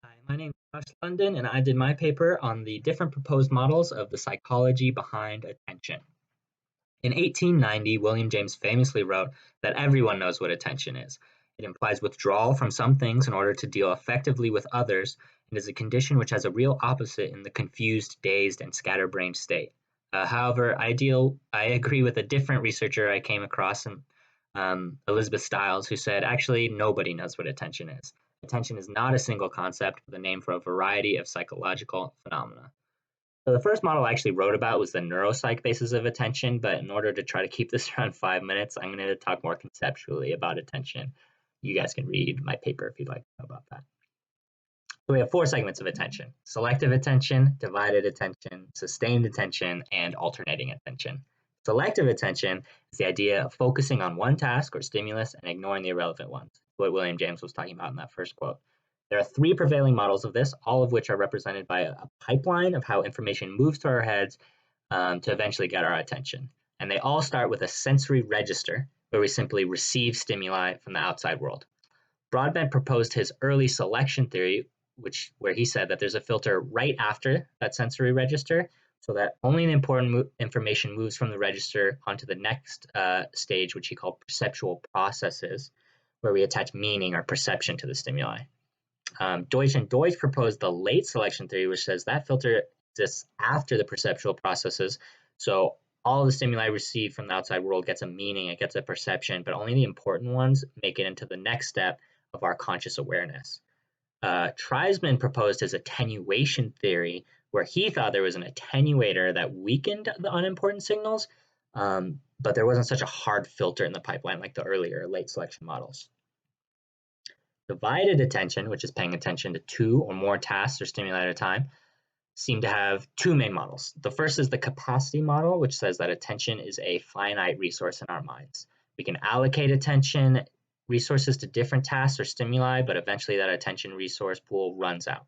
Hi, my name is Josh London, and I did my paper on the different proposed models of the psychology behind attention. In 1890, William James famously wrote that everyone knows what attention is. It implies withdrawal from some things in order to deal effectively with others, and is a condition which has a real opposite in the confused, dazed, and scatterbrained state. However, I agree with a different researcher I came across, Elizabeth Stiles, who said actually nobody knows what attention is. Attention is not a single concept, but a name for a variety of psychological phenomena. So the first model I actually wrote about was the neuropsych basis of attention, but in order to try to keep this around 5 minutes, I'm going to talk more conceptually about attention. You guys can read my paper if you'd like to know about that. So we have four segments of attention: selective attention, divided attention, sustained attention, and alternating attention. Selective attention is the idea of focusing on one task or stimulus and ignoring the irrelevant ones, what William James was talking about in that first quote. There are three prevailing models of this, all of which are represented by a pipeline of how information moves to our heads to eventually get our attention. And they all start with a sensory register, where we simply receive stimuli from the outside world. Broadbent proposed his early selection theory, where he said that there's a filter right after that sensory register, so that only the important information moves from the register onto the next stage, which he called perceptual processes, where we attach meaning or perception to the stimuli. Deutsch and Deutsch proposed the late selection theory, which says that filter exists after the perceptual processes. So all the stimuli received from the outside world gets a meaning, it gets a perception, but only the important ones make it into the next step of our conscious awareness. Treisman proposed his attenuation theory, where he thought there was an attenuator that weakened the unimportant signals, but there wasn't such a hard filter in the pipeline like the earlier late selection models. Divided attention, which is paying attention to two or more tasks or stimuli at a time, seem to have two main models. The first is the capacity model, which says that attention is a finite resource in our minds. We can allocate attention resources to different tasks or stimuli, but eventually that attention resource pool runs out.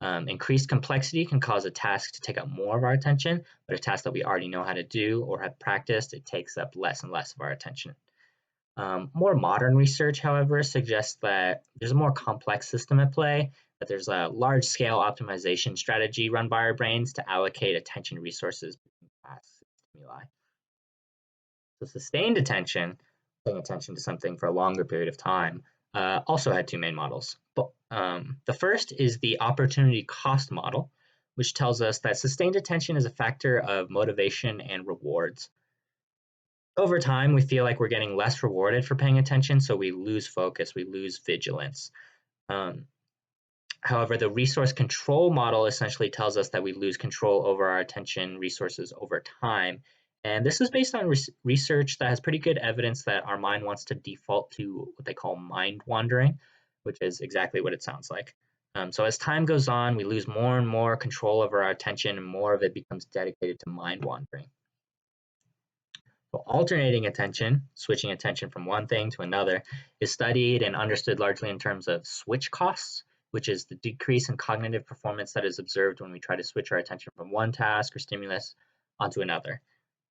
Increased complexity can cause a task to take up more of our attention, but a task that we already know how to do or have practiced, it takes up less and less of our attention. More modern research, however, suggests that there's a more complex system at play, that there's a large-scale optimization strategy run by our brains to allocate attention resources between tasks and stimuli. So sustained attention, paying attention to something for a longer period of time, also had two main models. The first is the opportunity cost model, which tells us that sustained attention is a factor of motivation and rewards. Over time, we feel like we're getting less rewarded for paying attention, so we lose focus, we lose vigilance. However, the resource control model essentially tells us that we lose control over our attention resources over time. And this is based on research that has pretty good evidence that our mind wants to default to what they call mind wandering, which is exactly what it sounds like. So as time goes on, we lose more and more control over our attention, and more of it becomes dedicated to mind wandering. So alternating attention, switching attention from one thing to another, is studied and understood largely in terms of switch costs, which is the decrease in cognitive performance that is observed when we try to switch our attention from one task or stimulus onto another.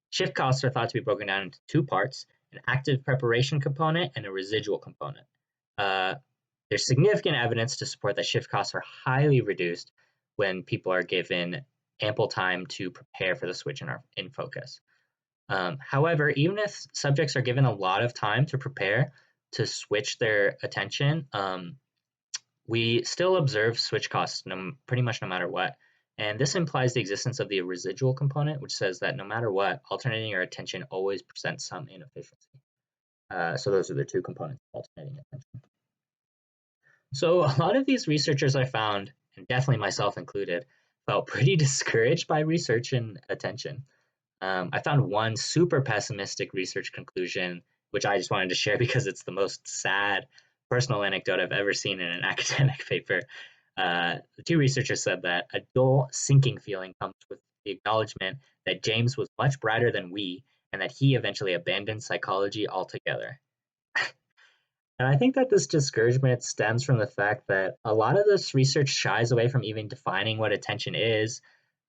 Shift costs are thought to be broken down into two parts: an active preparation component and a residual component. There's significant evidence to support that shift costs are highly reduced when people are given ample time to prepare for the switch in focus. However, even if subjects are given a lot of time to prepare to switch their attention, we still observe switch costs pretty much no matter what. And this implies the existence of the residual component, which says that no matter what, alternating your attention always presents some inefficiency. So those are the two components of alternating attention. So a lot of these researchers I found, and definitely myself included, felt pretty discouraged by research and attention. I found one super pessimistic research conclusion, which I just wanted to share because it's the most sad personal anecdote I've ever seen in an academic paper. The two researchers said that a dull sinking feeling comes with the acknowledgement that James was much brighter than we, and that he eventually abandoned psychology altogether. And I think that this discouragement stems from the fact that a lot of this research shies away from even defining what attention is,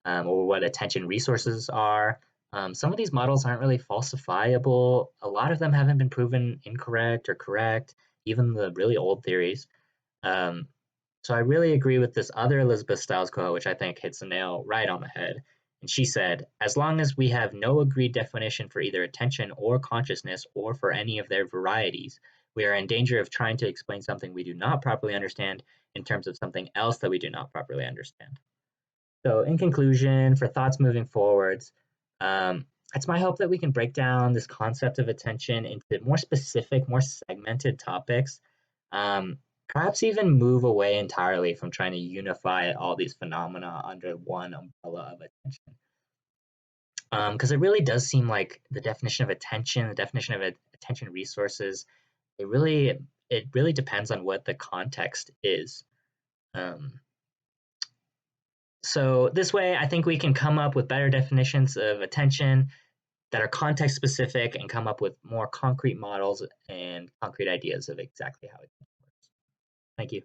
or what attention resources are. Some of these models aren't really falsifiable. A lot of them haven't been proven incorrect or correct, even the really old theories. So I really agree with this other Elizabeth Stiles quote, which I think hits the nail right on the head. And she said, as long as we have no agreed definition for either attention or consciousness or for any of their varieties, we are in danger of trying to explain something we do not properly understand in terms of something else that we do not properly understand. So, in conclusion, for thoughts moving forwards, it's my hope that we can break down this concept of attention into more specific, more segmented topics. Um, Perhaps even move away entirely from trying to unify all these phenomena under one umbrella of attention. Because it really does seem like the definition of attention, the definition of attention resources, it really depends on what the context is. Um, So this way, I think we can come up with better definitions of attention that are context specific and come up with more concrete models and concrete ideas of exactly how it works. Thank you.